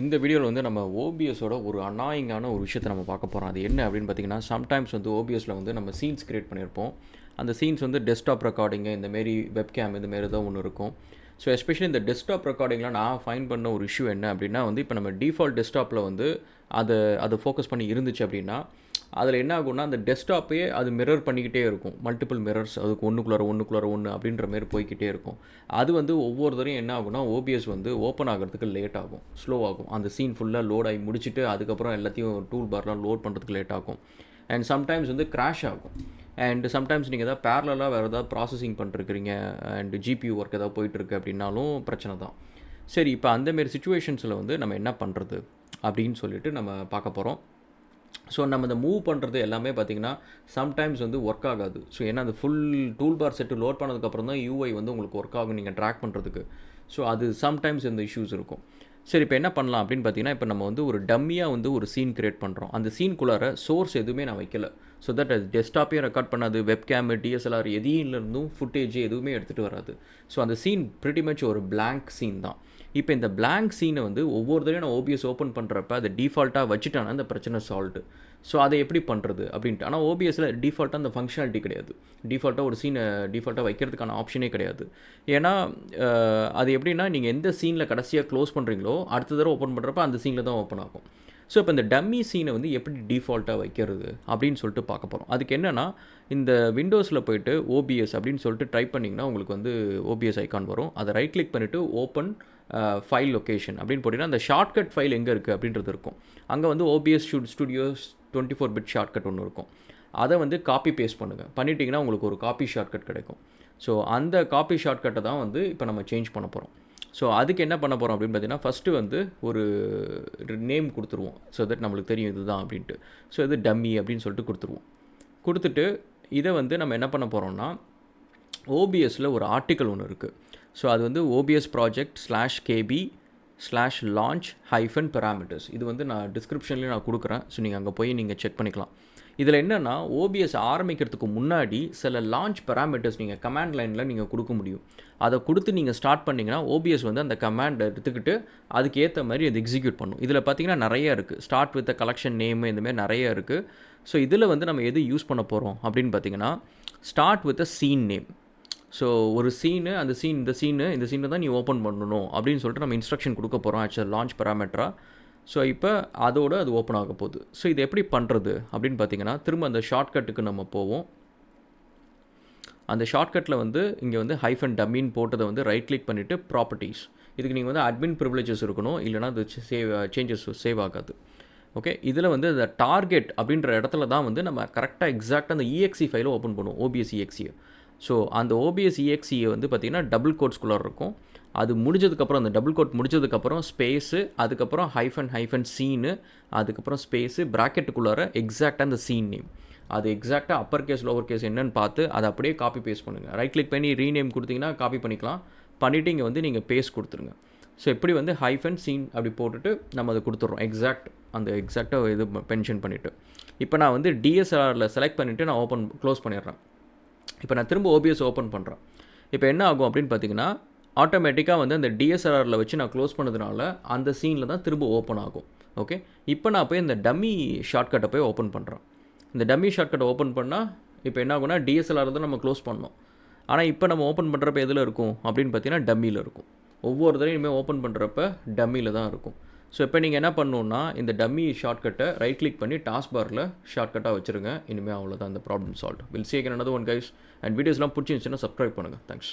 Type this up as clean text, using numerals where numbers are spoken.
இந்த வீடியோவில் வந்து நம்ம ஓபிஎஸோட ஒரு அநாயிங்கான ஒரு விஷயத்தை நம்ம பார்க்க போகிறோம். அது என்ன அப்படின்னு பார்த்தீங்கன்னா, சம்டைம்ஸ் வந்து ஓபிஎஸில் வந்து நம்ம சீன்ஸ் கிரியேட் பண்ணியிருப்போம். அந்த சீன்ஸ் வந்து டெஸ்க்டாப் ரெக்கார்டிங்கு இந்தமாரி வெப்கேம் இதுமாரி தான் ஒன்று இருக்கும். ஸோ எஸ்பெஷலி இந்த டெஸ்க்டாப் ரெக்கார்டிங்கில் நான் ஃபைண்ட் பண்ண ஒரு இஷ்யூ என்ன அப்படின்னா வந்து, இப்போ நம்ம டிஃபால்ட் டெஸ்க்டாப்பில் வந்து அதை ஃபோக்கஸ் பண்ணி இருந்துச்சு அப்படின்னா, அதில் என்ன ஆகும்னா அந்த டெஸ்க்டாப்பே அது மிரர் பண்ணிக்கிட்டே இருக்கும். மல்டிபிள் மிரர்ஸ் அதுக்கு ஒன்றுக்குள்ளார ஒன்று அப்படின்ற மாரி போய்கிட்டே இருக்கும். அது வந்து ஒவ்வொரு தரையும் என்ன ஆகும்னா ஓபிஎஸ் வந்து ஓப்பன் ஆகிறதுக்கு லேட் ஆகும், ஸ்லோ ஆகும். அந்த சீன் ஃபுல்லாக லோட் ஆகி முடிச்சுட்டு அதுக்கப்புறம் எல்லாத்தையும் டூல் பார்லாம் லோட் பண்ணுறதுக்கு லேட் ஆகும். அண்ட் சம்டைம்ஸ் வந்து கிராஷ் ஆகும். அண்ட் சம்டைம்ஸ் நீங்கள் எதாவது பேரலாக வேறு ஏதாவது ப்ராசஸிங் பண்ணிருக்கிறீங்க அண்ட் ஜிபியூ ஒர்க் ஏதாவது போயிட்டுருக்கு அப்படின்னாலும் பிரச்சனை தான். சரி, இப்போ அந்தமாரி சுச்சுவேஷன்ஸில் வந்து நம்ம என்ன பண்ணுறது அப்படின்னு சொல்லிட்டு நம்ம பார்க்க போகிறோம். ஸோ நம்ம இந்த மூவ் பண்ணுறது எல்லாமே பார்த்திங்கன்னா சம்டைம்ஸ் வந்து ஒர்க் ஆகாது. ஸோ ஏன்னா அந்த full toolbar set load பண்ணதுக்கப்புறம் தான் யூஐ வந்து உங்களுக்கு ஒர்க் ஆகும் நீங்கள் ட்ராக் பண்ணுறதுக்கு. ஸோ அது சம்டைம்ஸ் இந்த இஷ்யூஸ் இருக்கும். சரி, இப்போ என்ன பண்ணலாம் அப்படின்னு பார்த்தீங்கன்னா, இப்போ நம்ம வந்து ஒரு டம்மியாக வந்து ஒரு சீன் கிரியேட் பண்ணுறோம். அந்த சீனுக்குள்ளார சோர்ஸ் எதுவுமே நான் வைக்கல. ஸோ தட் அது டெஸ்க்டாப்பையும் ரெக்கார்ட் பண்ணாது, வெப்கேமு, டிஎஸ்எல்ஆர் எதையிலிருந்தும் ஃபுட்டேஜ் எதுவுமே எடுத்துகிட்டு வராது. ஸோ அந்த சீன் பிரிட்டி மச் ஒரு பிளாங்க் சீன் தான். இப்போ இந்த பிளாங்க் சீனை வந்து ஒவ்வொரு தடவையும் நான் ஓபிஎஸ் ஓப்பன் பண்ணுறப்ப அதை டிஃபால்ட்டாக வச்சுட்டானா அந்த பிரச்சனை சால்வ்டு. ஸோ அதை எப்படி பண்ணுறது அப்படின்ட்டு. ஆனால் ஓபிஎஸில் டிஃபால்ட்டாக அந்த ஃபங்க்ஷனாலிட்டி கிடையாது. டிஃபால்ட்டாக ஒரு சீனை டிஃபால்ட்டாக வைக்கிறதுக்கான ஆப்ஷனே கிடையாது. ஏன்னா அது எப்படின்னா, நீங்கள் எந்த சீனில் கடைசியாக க்ளோஸ் பண்ணுறீங்களோ அடுத்த தடவை ஓப்பன் பண்ணுறப்ப அந்த சீனில் தான் ஓப்பன் ஆகும். ஸோ இப்போ இந்த டம்மி சீனை வந்து எப்படி டிஃபால்ட்டாக வைக்கிறது அப்படின்னு சொல்லிட்டு பார்க்க போகிறோம். அதுக்கு என்னென்னா, இந்த விண்டோஸில் போய்ட்டு ஓபிஎஸ் அப்படின்னு சொல்லிட்டு டைப் பண்ணிங்கன்னா உங்களுக்கு வந்து ஓபிஎஸ் ஐக்கான் வரும். அதை ரைட் கிளிக் பண்ணிவிட்டு ஓப்பன் ஃபைல் லொக்கேஷன் அப்படின்னு போட்டிங்கன்னா அந்த ஷார்ட்கட் ஃபைல் எங்கே இருக்குது அப்படின்றது இருக்கும். அங்கே வந்து ஓபிஎஸ் ஸ்டுடியோஸ் 24 பிட் ஷார்ட்கட் ஒன்று இருக்கும். அதை வந்து காப்பி பேஸ்ட் பண்ணுங்கள். பண்ணிட்டீங்கன்னா உங்களுக்கு ஒரு காப்பி ஷார்ட்கட் கிடைக்கும். ஸோ அந்த காப்பி ஷார்ட்கட்டை தான் வந்து இப்போ நம்ம சேஞ்ச் பண்ண போகிறோம். ஸோ அதுக்கு என்ன பண்ண போகிறோம் அப்படின்னு பார்த்தீங்கன்னா, ஃபஸ்ட்டு வந்து ஒரு நேம் கொடுத்துருவோம். ஸோ தட் நம்மளுக்கு தெரியும் இதுதான் அப்படின்ட்டு. ஸோ இது டம்மி அப்படின்னு சொல்லிட்டு கொடுத்துருவோம். கொடுத்துட்டு இதை வந்து நம்ம என்ன பண்ண போகிறோம்னா, ஓபிஎஸில் ஒரு ஆர்டிக்கல் ஒன்று இருக்குது. ஸோ அது வந்து OBS project/kb/launch-parameters. இது வந்து நான் டிஸ்கிரிப்ஷன்லேயும் நான் கொடுக்குறேன். ஸோ நீங்கள் அங்கே போய் நீங்கள் செக் பண்ணிக்கலாம். இதில் என்னென்னா, ஓபிஎஸ் ஆரம்பிக்கிறதுக்கு முன்னாடி சில லான்ச் பேராமீட்டர்ஸ் நீங்கள் கமாண்ட் லைனில் நீங்கள் கொடுக்க முடியும். அதை கொடுத்து நீங்கள் ஸ்டார்ட் பண்ணிங்கன்னா ஓபிஎஸ் வந்து அந்த கமாண்டை எடுத்துக்கிட்டு அதுக்கு ஏற்ற மாதிரி அது எக்ஸிக்யூட் பண்ணும். இதில் பார்த்தீங்கன்னா நிறைய இருக்குது. ஸ்டார்ட் வித் கலெக்ஷன் நேமு இந்தமாதிரி நிறைய இருக்குது. ஸோ இதில் வந்து நம்ம எது யூஸ் பண்ண போகிறோம் அப்படின்னு பார்த்தீங்கன்னா, start with scene name. So ஒரு சீனு, அந்த சீன் இந்த சீனை தான் நீ ஓப்பன் பண்ணணும் அப்படின்னு சொல்லிட்டு நம்ம இன்ஸ்ட்ரக்ஷன் கொடுக்க போகிறோம் ஆக்சுவல் லான்ச் பேராமீட்டரா. ஸோ இப்போ அதோடு அது ஓப்பன் ஆக போகுது. ஸோ இது எப்படி பண்ணுறது அப்படின்னு பார்த்தீங்கன்னா, திரும்ப அந்த ஷார்ட்கட்டுக்கு நம்ம போவோம். அந்த ஷார்ட்கட்டில் வந்து இங்கே வந்து -டம்மின்னு போட்டதை வந்து ரைட் கிளிக் பண்ணிவிட்டு ப்ராப்பர்ட்டிஸ். இதுக்கு நீங்கள் வந்து அட்மின் ப்ரிவிலேஜஸ் இருக்கணும், இல்லைனா அது சேஞ்சஸ் சேவ் ஆகாது. ஓகே, இதில் வந்து இந்த டார்கெட் அப்படின்ற இடத்துல தான் வந்து நம்ம கரெக்டாக எக்ஸாக்டாக அந்த EXE ஃபைலை ஓப்பன் பண்ணுவோம், OBS EXE. ஸோ அந்த OBS EXE வந்து பார்த்திங்கன்னா டபுள் கோட்ஸ்குள்ளார இருக்கும். அது முடிஞ்சதுக்கப்புறம் அந்த டபுள் கோட் முடிஞ்சதுக்கப்புறம் ஸ்பேஸு, அதுக்கப்புறம் ஹைஃபன் சீனு, அதுக்கப்புறம் ஸ்பேஸு, ப்ராக்கெட்டுக்குள்ளார எக்ஸாக்டாக அந்த சீன் நேம். அது எக்ஸாக்டாக அப்பர் கேஸ் லோவர் கேஸ் என்னன்னு பார்த்து அதை அப்படியே காப்பி பேஸ்ட் பண்ணுங்கள். ரைட் கிளிக் பண்ணி ரீநேம் கொடுத்தீங்கன்னா காப்பி பண்ணிக்கலாம். பண்ணிவிட்டு இங்கே வந்து நீங்கள் பேஸ்ட் கொடுத்துருங்க. ஸோ இப்படி வந்து -சீன் அப்படி போட்டுட்டு நம்ம அதை கொடுத்துட்றோம். எக்ஸாக்டாக இது மென்ஷன் பண்ணிவிட்டு இப்போ நான் வந்து DSLRல செலக்ட் பண்ணிவிட்டு நான் க்ளோஸ் பண்ணிடுறேன். இப்போ நான் திரும்ப OBS ஓப்பன் பண்ணுறேன். இப்போ என்ன ஆகும் அப்படின்னு பார்த்தீங்கன்னா, ஆட்டோமேட்டிக்காக வந்து அந்த DSLRல வச்சு நான் க்ளோஸ் பண்ணதுனால அந்த சீனில் தான் திரும்ப ஓப்பன் ஆகும். ஓகே, இப்போ நான் போய் இந்த டம்மி ஷார்ட்கட்டை போய் ஓப்பன் பண்ணுறேன். இந்த டம்மி ஷார்ட்கட்டை ஓப்பன் பண்ணால் இப்போ என்ன ஆகும்னா, DSLR தான் நம்ம க்ளோஸ் பண்ணோம். ஆனால் இப்போ நம்ம ஓப்பன் பண்ணுறப்ப எதில் இருக்கும் அப்படின்னு பார்த்தீங்கன்னா டம்மியில் இருக்கும். ஒவ்வொரு தடவையும் இனிமேல் ஓப்பன் பண்ணுறப்ப டம்மியில் தான் இருக்கும். ஸோ இப்போ நீங்கள் என்ன பண்ணணுன்னா, இந்த டம்மி ஷார்ட்கட்டை ரைட் கிளிக் பண்ணி டாஸ்க் பாரில் ஷார்ட்கட்டாக வச்சுருங்க. இனிமேல் அவ்வளோதான், இந்த problem solve. Will see again another one guys. And வீடியோஸ்லாம் பிடிச்சிருந்துச்சுன்னா சப்ஸ்கிரைப் பண்ணுங்கள். தேங்க்ஸ்.